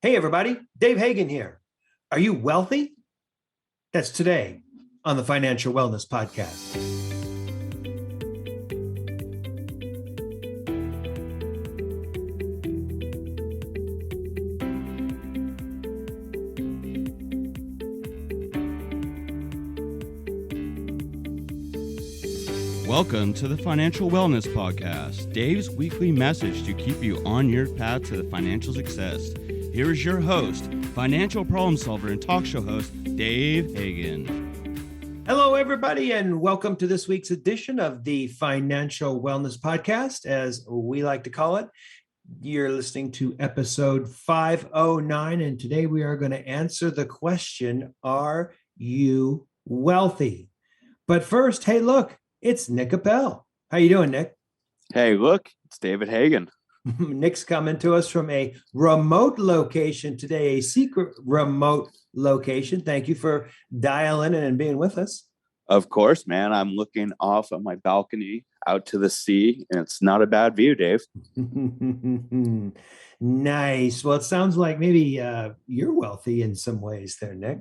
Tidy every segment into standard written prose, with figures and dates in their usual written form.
Hey, everybody. Dave Hagan here. Are you wealthy? That's today on the Financial Wellness Podcast. Welcome to the Financial Wellness Podcast, Dave's weekly message to keep you on your path to the financial success. Here is your host, financial problem solver and talk show host, Dave Hagan. Hello, everybody, and welcome to this week's edition of the Financial Wellness Podcast, as we like to call it. You're listening to episode 509, and today we are going to answer the question, are you wealthy? But first, hey, look, it's Nick Appel. How you doing, Nick? Hey, look, it's David Hagan. Nick's coming to us from a remote location today, a secret remote location. Thank you for dialing in and being with us. Of course, man. I'm looking off of my balcony out to the sea, and it's not a bad view, Dave. Nice. Well, it sounds like maybe you're wealthy in some ways there, Nick.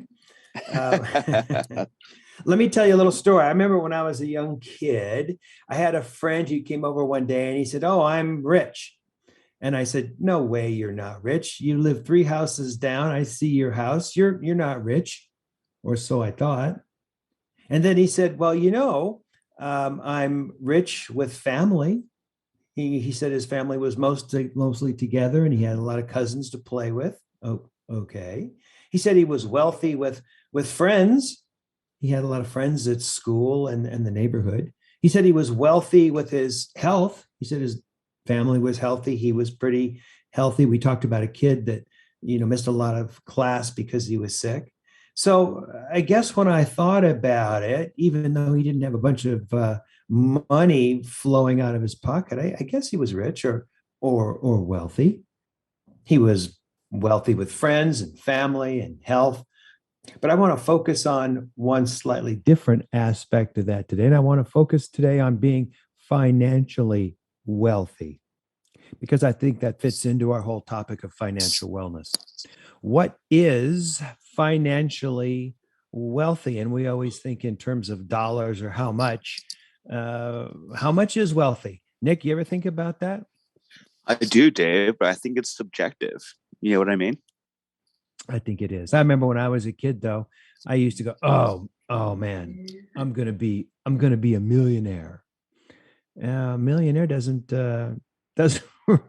Let me tell you a little story. I remember when I was a young kid, I had a friend who came over one day and he said, "Oh, I'm rich." And I said, "No way, you're not rich. You live 3 houses down. I see your house. You're not rich." Or so I thought. And then he said, "Well, I'm rich with family." He said his family was mostly together and he had a lot of cousins to play with. Oh, okay. He said he was wealthy with friends. He had a lot of friends at school and the neighborhood. He said he was wealthy with his health. He said his family was healthy. He was pretty healthy. We talked about a kid that, missed a lot of class because he was sick. So I guess when I thought about it, even though he didn't have a bunch of money flowing out of his pocket, I guess he was rich or wealthy. He was wealthy with friends and family and health. But I want to focus on one slightly different aspect of that today. And I want to focus today on being financially wealthy, because I think that fits into our whole topic of financial wellness. What is financially wealthy? And we always think in terms of dollars or how much. How much is wealthy? Nick, you ever think about that? I do, Dave, but I think it's subjective. You know what I mean? I think it is. I remember when I was a kid, though, I used to go, oh man, I'm gonna be a millionaire. A millionaire doesn't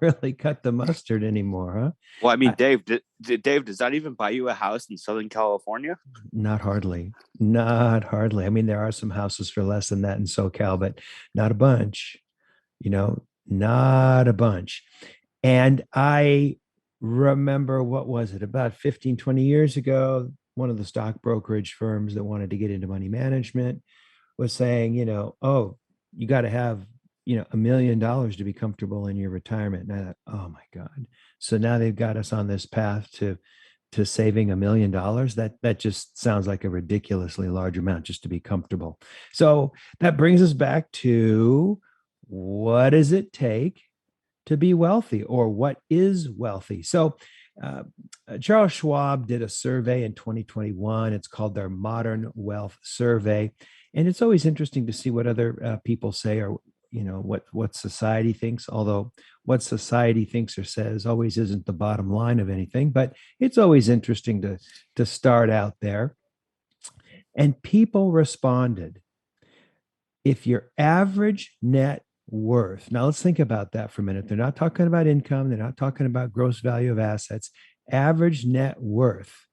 really cut the mustard anymore, huh? Well, I mean, Dave, Dave, does that even buy you a house in Southern California? Not hardly. I mean, there are some houses for less than that in SoCal, but not a bunch. Not a bunch. And I remember, what was it, about 15, 20 years ago, one of the stock brokerage firms that wanted to get into money management was saying, oh, you got to have, $1 million to be comfortable in your retirement. And I thought, oh my God. So now they've got us on this path to saving $1 million. That just sounds like a ridiculously large amount just to be comfortable. So that brings us back to, what does it take to be wealthy, or what is wealthy? So Charles Schwab did a survey in 2021. It's called their Modern Wealth Survey. And it's always interesting to see what other people say, or, what society thinks, although what society thinks or says always isn't the bottom line of anything, but it's always interesting to start out there. And people responded, if your average net worth. Now let's think about that for a minute. They're not talking about income. They're not talking about gross value of assets. Average net worth,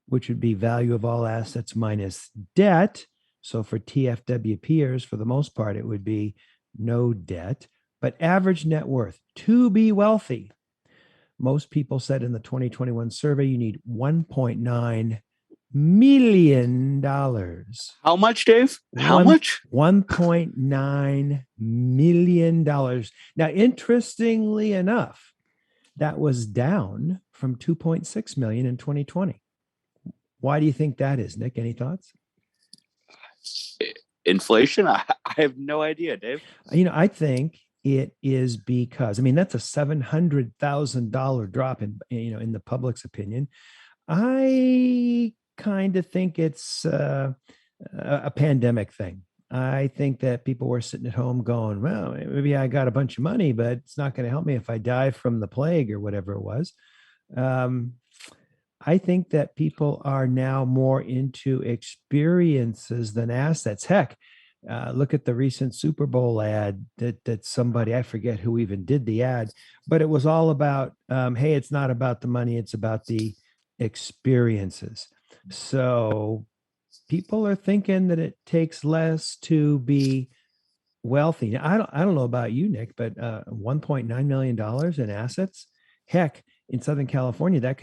which would be value of all assets minus debt. So for TFWPers, for the most part, it would be no debt, but average net worth to be wealthy. Most people said in the 2021 survey, you need $1.9 million. How much, Dave? How much? $1.9 million. Now, interestingly enough, that was down from 2.6 million in 2020. Why do you think that is, Nick? Any thoughts? Inflation? I have no idea, Dave. I think it is because, I mean, that's a $700,000 drop in the public's opinion. I kind of think it's a pandemic thing. I think that people were sitting at home going, well, maybe I got a bunch of money, but it's not going to help me if I die from the plague or whatever it was. Um, I think that people are now more into experiences than assets. Heck, look at the recent Super Bowl ad that somebody, I forget who even did the ad, but it was all about, hey, it's not about the money, it's about the experiences. So people are thinking that it takes less to be wealthy. Now, I don't know about you, Nick, but $1.9 million in assets, heck, in Southern California, that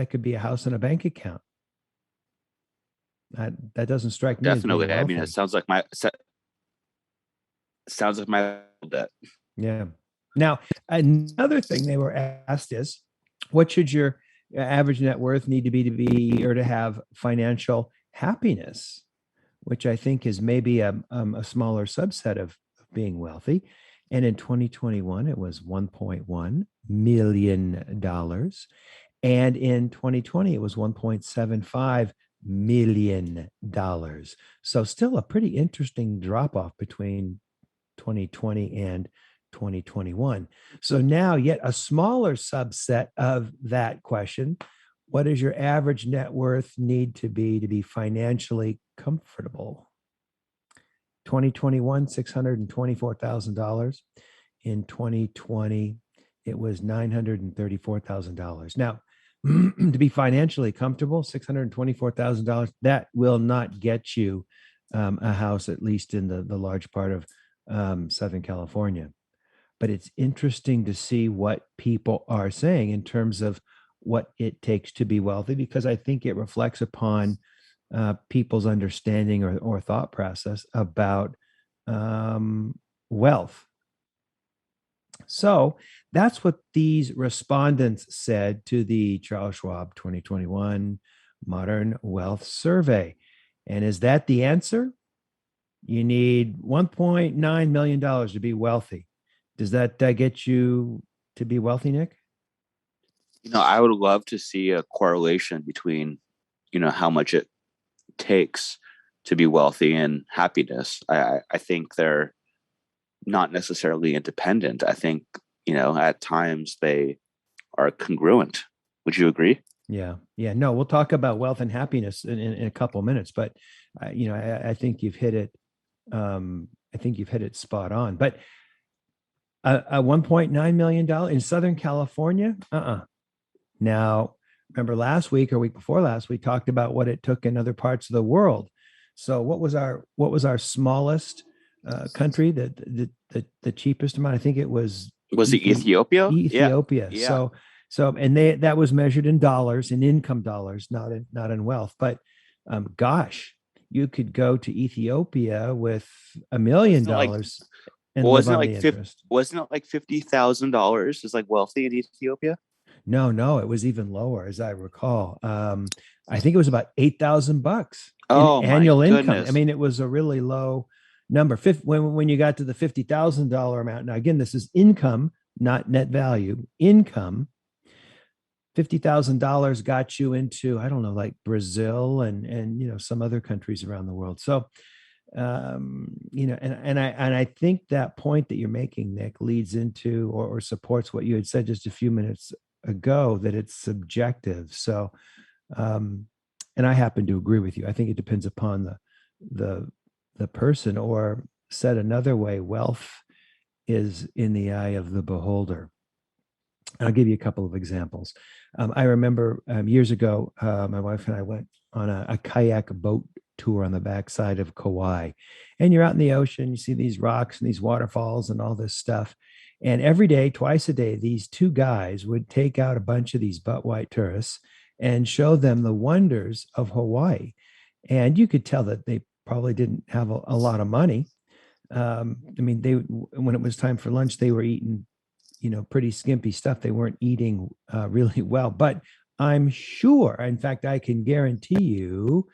could be a house and a bank account. That doesn't strike me as being Definitely. I mean, wealthy. sounds like my debt. Yeah. Now, another thing they were asked is, what should your average net worth need to be or to have financial happiness? Which I think is maybe a smaller subset of being wealthy. And in 2021, it was $1.1 million. And in 2020, it was $1.75 million. So still a pretty interesting drop off between 2020 and 2021. So now, yet a smaller subset of that question: what does your average net worth need to be financially comfortable? 2021, $624,000. In 2020, it was $934,000. Now, to be financially comfortable, $624,000, that will not get you a house, at least in the large part of Southern California. But it's interesting to see what people are saying in terms of what it takes to be wealthy, because I think it reflects upon people's understanding or thought process about wealth. So that's what these respondents said to the Charles Schwab 2021 Modern Wealth Survey. And is that the answer? You need $1.9 million to be wealthy. Does that get you to be wealthy, Nick? I would love to see a correlation between, how much it takes to be wealthy and happiness. I think they're not necessarily independent. I think, at times they are congruent. Would you agree? Yeah. No, we'll talk about wealth and happiness in a couple of minutes, but I think you've hit it. I think you've hit it spot on. But a $1.9 million in Southern California. Now, remember last week or week before last, we talked about what it took in other parts of the world. So what was our smallest country, the cheapest amount? I think it was it Ethiopia? Ethiopia. Yeah. So and that was measured in dollars, in income dollars, not in wealth. But gosh, you could go to Ethiopia with $1 million and live on the interest. Wasn't it like $50,000 is like wealthy in Ethiopia? No, it was even lower, as I recall. I think it was about $8,000 in annual income. I mean, it was a really low number. When you got to the $50,000 amount. Now, again, this is income, not net value. Income. $50,000 got you into, I don't know, like Brazil and some other countries around the world. So, and I think that point that you're making, Nick, leads into or supports what you had said just a few minutes ago, that it's subjective. So, and I happen to agree with you. I think it depends upon the person, or said another way, wealth is in the eye of the beholder. I'll give you a couple of examples. I remember years ago, my wife and I went on a kayak boat tour on the backside of Kauai. And you're out in the ocean, you see these rocks and these waterfalls and all this stuff. And every day, twice a day, these two guys would take out a bunch of these butt white tourists and show them the wonders of Hawaii. And you could tell that they probably didn't have a lot of money. I mean, when it was time for lunch, they were eating pretty skimpy stuff. They weren't eating really well, but I'm sure, in fact, I can guarantee you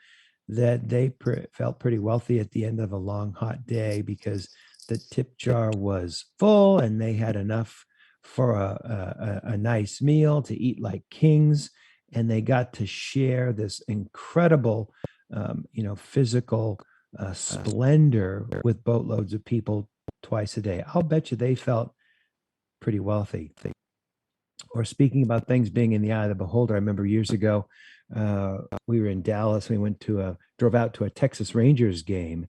that they felt pretty wealthy at the end of a long, hot day, because the tip jar was full and they had enough for a nice meal to eat like kings. And they got to share this incredible, physical splendor with boatloads of people twice a day. I'll bet you they felt pretty wealthy. Or speaking about things being in the eye of the beholder, I remember years ago, we were in Dallas. We drove out to a Texas Rangers game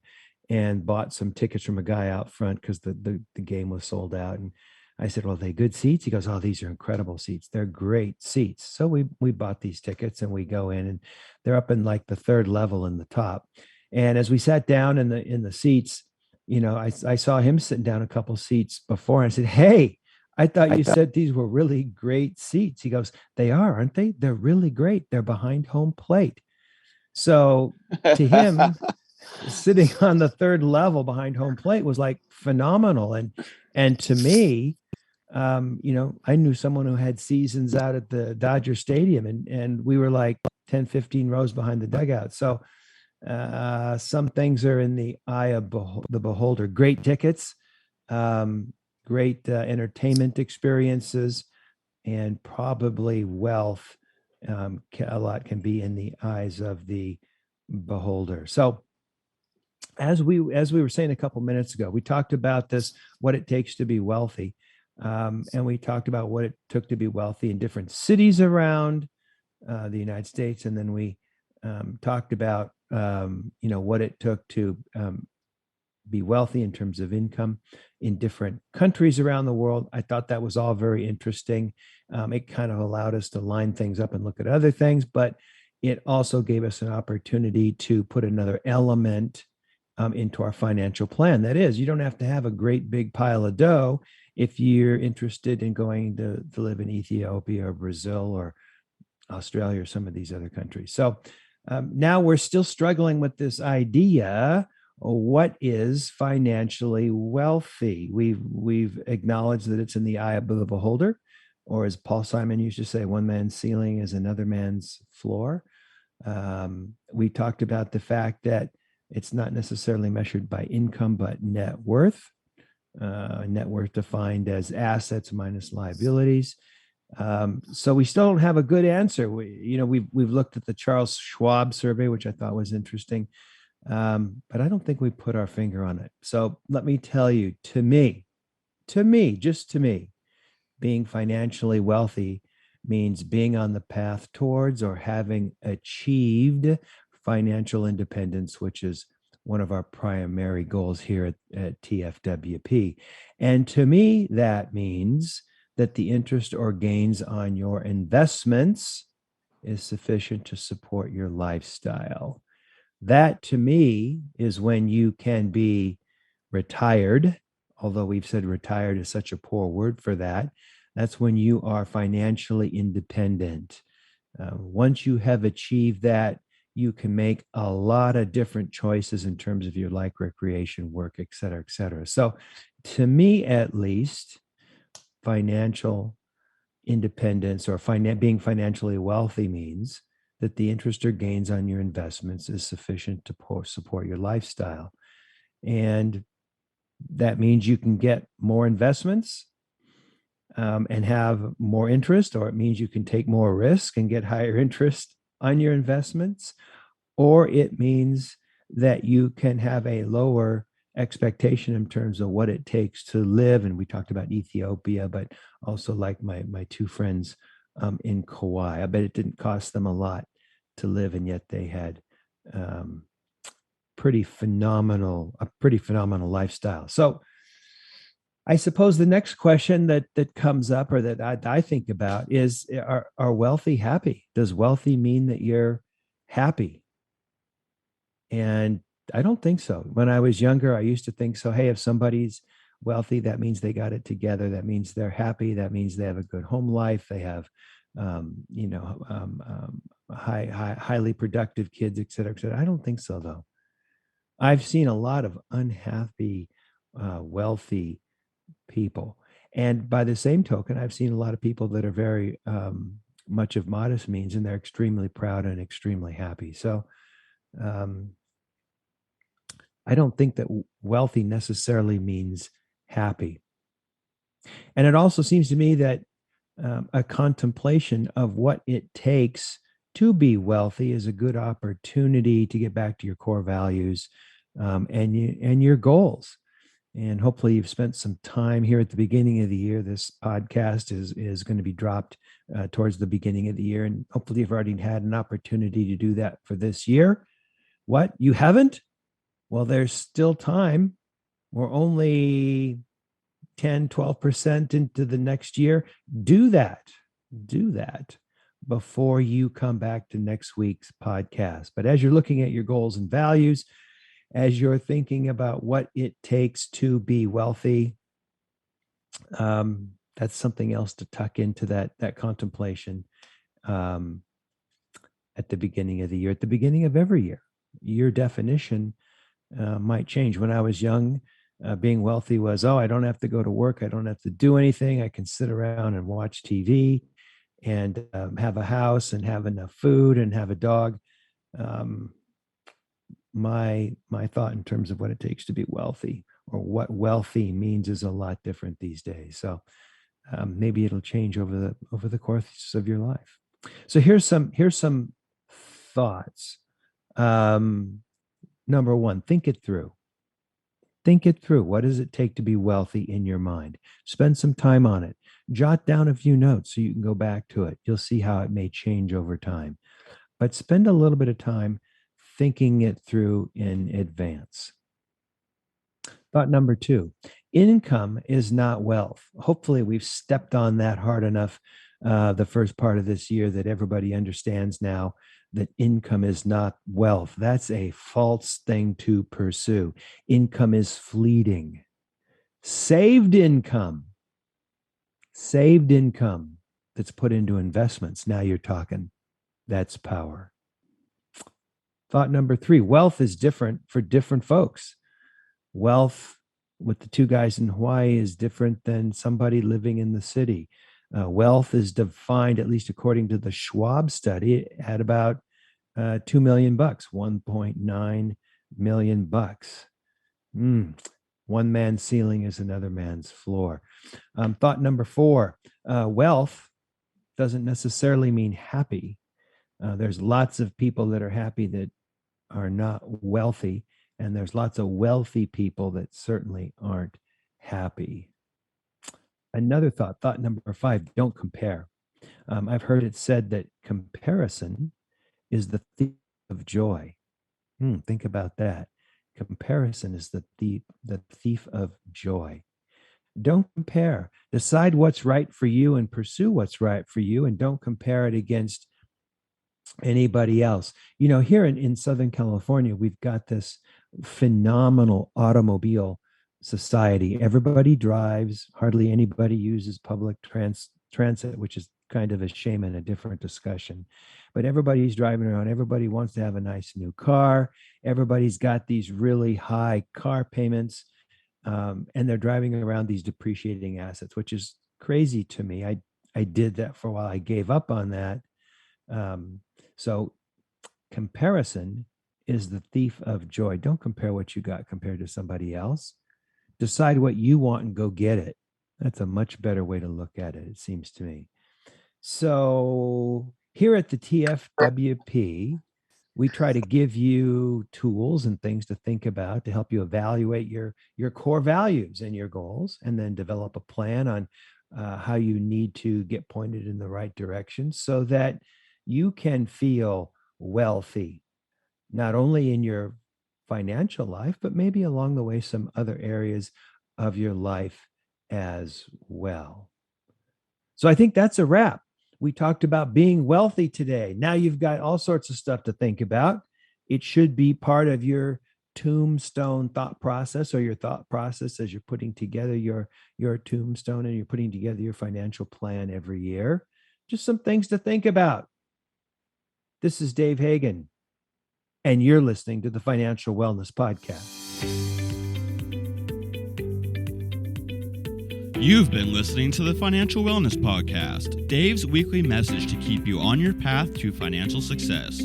and bought some tickets from a guy out front because the game was sold out. And I said, well, are they good seats? He goes, oh, these are incredible seats. They're great seats. So we bought these tickets and we go in and they're up in like the third level in the top. And as we sat down in the seats, I saw him sitting down a couple seats before and I said, hey, I thought you said these were really great seats. He goes, they are, aren't they? They're really great. They're behind home plate. So to him, sitting on the third level behind home plate was like phenomenal. And to me, I knew someone who had seasons out at the Dodger Stadium and we were like 10, 15 rows behind the dugout. So some things are in the eye of the beholder. Great tickets, great entertainment experiences, and probably wealth. A lot can be in the eyes of the beholder. So as we were saying a couple minutes ago, we talked about what it takes to be wealthy. And we talked about what it took to be wealthy in different cities around the United States. And then we talked about, what it took to be wealthy in terms of income in different countries around the world. I thought that was all very interesting. It kind of allowed us to line things up and look at other things, but it also gave us an opportunity to put another element into our financial plan. That is, you don't have to have a great big pile of dough if you're interested in going to live in Ethiopia or Brazil or Australia or some of these other countries. So now we're still struggling with this idea. What is financially wealthy? We've acknowledged that it's in the eye of the beholder, or as Paul Simon used to say, one man's ceiling is another man's floor. We talked about the fact that it's not necessarily measured by income, but net worth. Net worth defined as assets minus liabilities. So we still don't have a good answer. We've looked at the Charles Schwab survey, which I thought was interesting. But I don't think we put our finger on it. So let me tell you, to me, just to me, being financially wealthy means being on the path towards or having achieved financial independence, which is one of our primary goals here at TFWP. And to me, that means that the interest or gains on your investments is sufficient to support your lifestyle. That to me is when you can be retired, although we've said retired is such a poor word for that. That's when you are financially independent. Once you have achieved that, you can make a lot of different choices in terms of your life, recreation, work, et cetera, et cetera. So to me, at least, financial independence or being financially wealthy means that the interest or gains on your investments is sufficient to support your lifestyle. And that means you can get more investments and have more interest, or it means you can take more risk and get higher interest on your investments, or it means that you can have a lower expectation in terms of what it takes to live. And we talked about Ethiopia, but also like my two friends in Kauai. I bet it didn't cost them a lot to live, and yet they had a pretty phenomenal lifestyle. So I suppose the next question that comes up, or that I think about, is are wealthy happy? Does wealthy mean that you're happy? And I don't think so. When I was younger, I used to think so. Hey, if somebody's wealthy, that means they got it together. That means they're happy. That means they have a good home life. They have, highly productive kids, et cetera, et cetera. I don't think so, though. I've seen a lot of unhappy, wealthy people. And by the same token, I've seen a lot of people that are very much of modest means, and they're extremely proud and extremely happy. So I don't think that wealthy necessarily means happy. And it also seems to me that a contemplation of what it takes to be wealthy is a good opportunity to get back to your core values, and your goals. And hopefully, you've spent some time here at the beginning of the year. This podcast is going to be dropped towards the beginning of the year, and hopefully, you've already had an opportunity to do that for this year. What, you haven't? Well, there's still time. We're only 10, 12% into the next year. Do that before you come back to next week's podcast. But as you're looking at your goals and values, as you're thinking about what it takes to be wealthy, that's something else to tuck into that contemplation at the beginning of the year, at the beginning of every year. Your definition might change. When I was young, being wealthy was, I don't have to go to work. I don't have to do anything. I can sit around and watch TV and have a house and have enough food and have a dog. My thought in terms of what it takes to be wealthy, or what wealthy means, is a lot different these days. So maybe it'll change over the course of your life. So here's some thoughts. Number one, think it through. Think it through. What does it take to be wealthy in your mind? Spend some time on it. Jot down a few notes so you can go back to it. You'll see how it may change over time. But spend a little bit of time thinking it through in advance. Thought number two, income is not wealth. Hopefully, we've stepped on that hard enough the first part of this year that everybody understands now that income is not wealth. That's a false thing to pursue. Income is fleeting. Saved income that's put into investments. Now you're talking. That's power. Thought number three, wealth is different for different folks. Wealth with the two guys in Hawaii is different than somebody living in the city. Wealth is defined, at least according to the Schwab study, at about $2 million, $1.9 million. One man's ceiling is another man's floor. Thought number four, wealth doesn't necessarily mean happy. There's lots of people that are happy that are not wealthy, and there's lots of wealthy people that certainly aren't happy. Another thought number five, don't compare. I've heard it said that comparison is the thief of joy. Think about that. Comparison is the thief of joy. Don't compare. Decide what's right for you and pursue what's right for you, and don't compare it against anybody else. Here in Southern California, we've got this phenomenal automobile society. Everybody drives. Hardly anybody uses public transit, which is kind of a shame and a different discussion. But everybody's driving around. Everybody wants to have a nice new car. Everybody's got these really high car payments, and they're driving around these depreciating assets, which is crazy to me. I did that for a while. I gave up on that. So comparison is the thief of joy. Don't compare what you got compared to somebody else. Decide what you want and go get it. That's a much better way to look at it seems to me. So here at the TFWP, we try to give you tools and things to think about to help you evaluate your core values and your goals, and then develop a plan on how you need to get pointed in the right direction so that you can feel wealthy, not only in your financial life, but maybe along the way, some other areas of your life as well. So I think that's a wrap. We talked about being wealthy today. Now you've got all sorts of stuff to think about. It should be part of your tombstone thought process, or your thought process as you're putting together your tombstone and you're putting together your financial plan every year. Just some things to think about. This is Dave Hagan, and you're listening to the Financial Wellness Podcast. You've been listening to the Financial Wellness Podcast, Dave's weekly message to keep you on your path to financial success.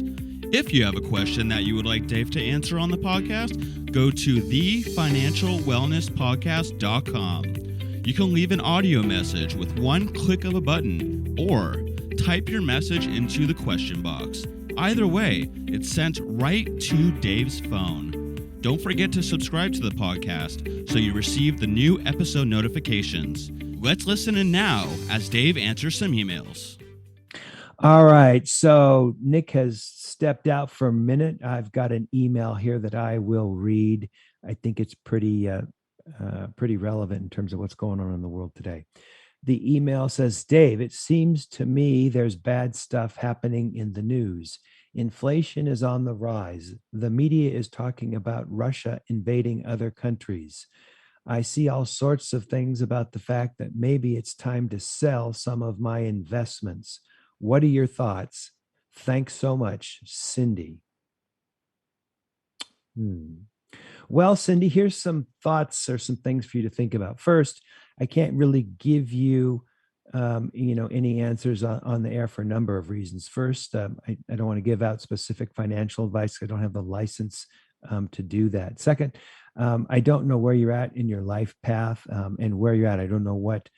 If you have a question that you would like Dave to answer on the podcast, go to thefinancialwellnesspodcast.com. You can leave an audio message with one click of a button or type your message into the question box. Either way, it's sent right to Dave's phone. Don't forget to subscribe to the podcast so you receive the new episode notifications. Let's listen in now as Dave answers some emails. All right. So Nick has stepped out for a minute. I've got an email here that I will read. I think it's pretty relevant in terms of what's going on in the world today. The email says, Dave, it seems to me there's bad stuff happening in the news. Inflation is on the rise. The media is talking about Russia invading other countries. I see all sorts of things about the fact that maybe it's time to sell some of my investments. What are your thoughts? Thanks so much, Cindy. Well, Cindy, here's some thoughts or some things for you to think about. First, I can't really give you, any answers on the air for a number of reasons. First, I don't want to give out specific financial advice. I don't have the license to do that. Second, I don't know where you're at in your life path and where you're at. I don't know what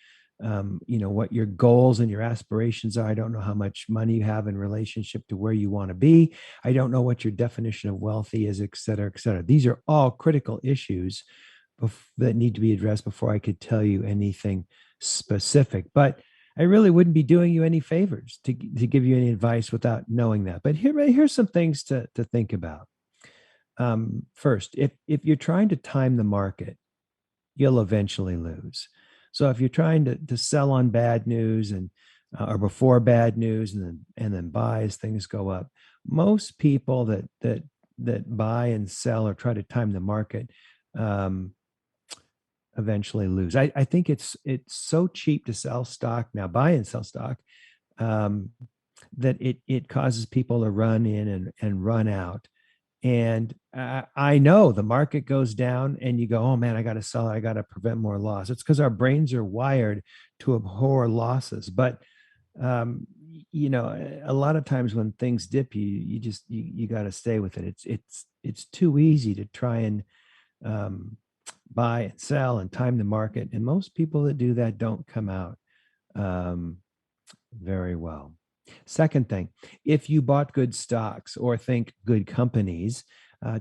your goals and your aspirations are. I don't know how much money you have in relationship to where you want to be. I don't know what your definition of wealthy is, et cetera, et cetera. These are all critical issues that need to be addressed before I could tell you anything specific. But I really wouldn't be doing you any favors to give you any advice without knowing that. But here's some things to think about. First, if you're trying to time the market, you'll eventually lose. So if you're trying to sell on bad news and or before bad news and then buy as things go up, most people that buy and sell or try to time the market eventually lose. I think it's so cheap to sell stock now, buy and sell stock, that it causes people to run in and run out. And I know the market goes down and you go, oh man, I got to sell it. I got to prevent more loss. It's because our brains are wired to abhor losses. But, a lot of times when things dip, you got to stay with it. It's too easy to try and buy and sell and time the market. And most people that do that don't come out very well. Second thing, if you bought good stocks or think good companies,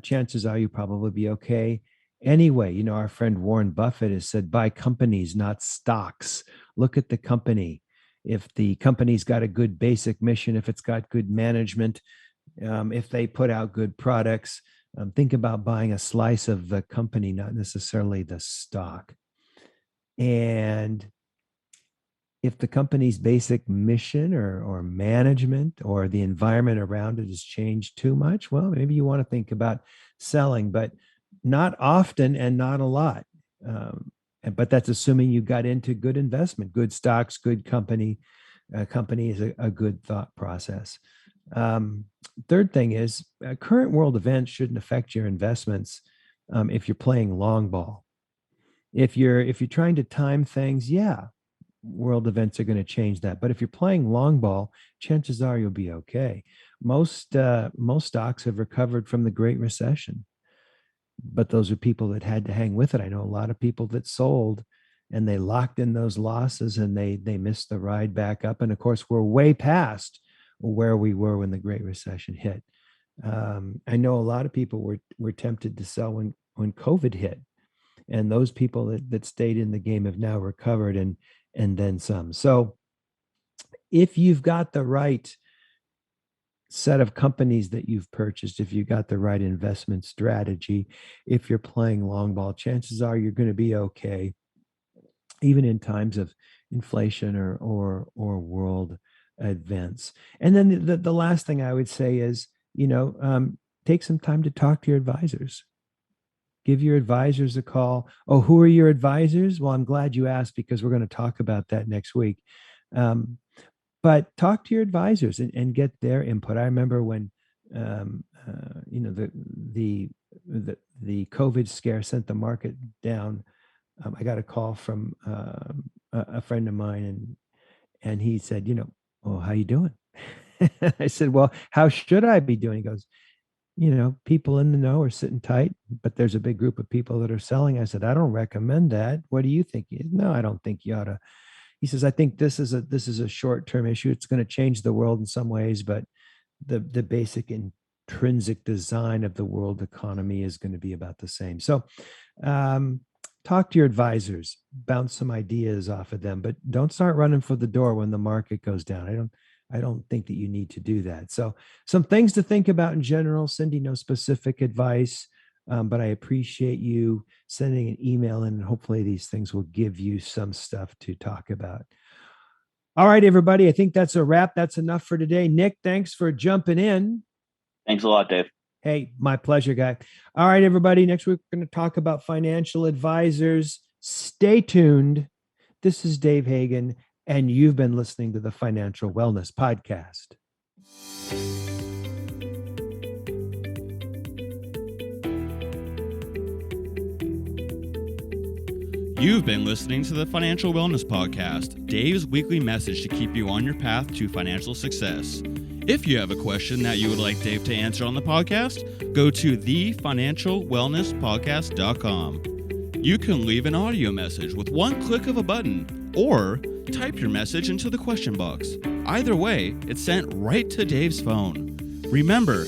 chances are you probably be okay. Anyway, our friend Warren Buffett has said, buy companies, not stocks. Look at the company. If the company's got a good basic mission, if it's got good management, if they put out good products, think about buying a slice of the company, not necessarily the stock. And if the company's basic mission or management or the environment around it has changed too much, well, maybe you want to think about selling, but not often and not a lot. But that's assuming you got into good investment, good stocks, good company. Company is a good thought process. Third thing is current world events shouldn't affect your investments if you're playing long ball. If you're trying to time things, yeah, world events are going to change that. But if you're playing long ball, chances are you'll be okay. Most stocks have recovered from the Great Recession, but those are people that had to hang with it. I know a lot of people that sold and they locked in those losses and they missed the ride back up. And of course, we're way past where we were when the Great Recession hit. I know a lot of people were tempted to sell when COVID hit, and those people that stayed in the game have now recovered and then some. So if you've got the right set of companies that you've purchased, if you've got the right investment strategy, if you're playing long ball, chances are you're going to be okay, even in times of inflation or world events. And then the last thing I would say is, take some time to talk to your advisors. Give your advisors a call. Oh, who are your advisors? Well, I'm glad you asked because we're going to talk about that next week. But talk to your advisors and get their input. I remember when the COVID scare sent the market down. I got a call from a friend of mine, and he said, "Oh, how you doing?" I said, well, how should I be doing? He goes, people in the know are sitting tight, but there's a big group of people that are selling. I said, I don't recommend that. What do you think? No, I don't think you ought to. He says, I think this is a short-term issue. It's going to change the world in some ways, but the basic intrinsic design of the world economy is going to be about the same. So talk to your advisors, bounce some ideas off of them, but don't start running for the door when the market goes down. I don't think that you need to do that. So some things to think about in general. Cindy, no specific advice, but I appreciate you sending an email in, and hopefully these things will give you some stuff to talk about. All right, everybody. I think that's a wrap. That's enough for today. Nick, thanks for jumping in. Thanks a lot, Dave. Hey, my pleasure, guy. All right, everybody. Next week, we're going to talk about financial advisors. Stay tuned. This is Dave Hagan, and you've been listening to the Financial Wellness Podcast. You've been listening to the Financial Wellness Podcast, Dave's weekly message to keep you on your path to financial success. If you have a question that you would like Dave to answer on the podcast, go to thefinancialwellnesspodcast.com. You can leave an audio message with one click of a button, or type your message into the question box. Either way, it's sent right to Dave's phone. Remember,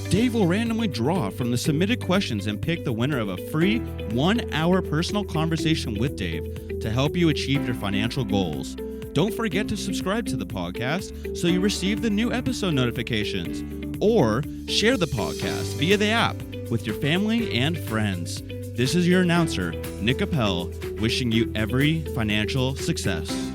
Dave will randomly draw from the submitted questions and pick the winner of a free 1-hour personal conversation with Dave to help you achieve your financial goals. Don't forget to subscribe to the podcast so you receive the new episode notifications, or share the podcast via the app with your family and friends. This is your announcer, Nick Appel, wishing you every financial success.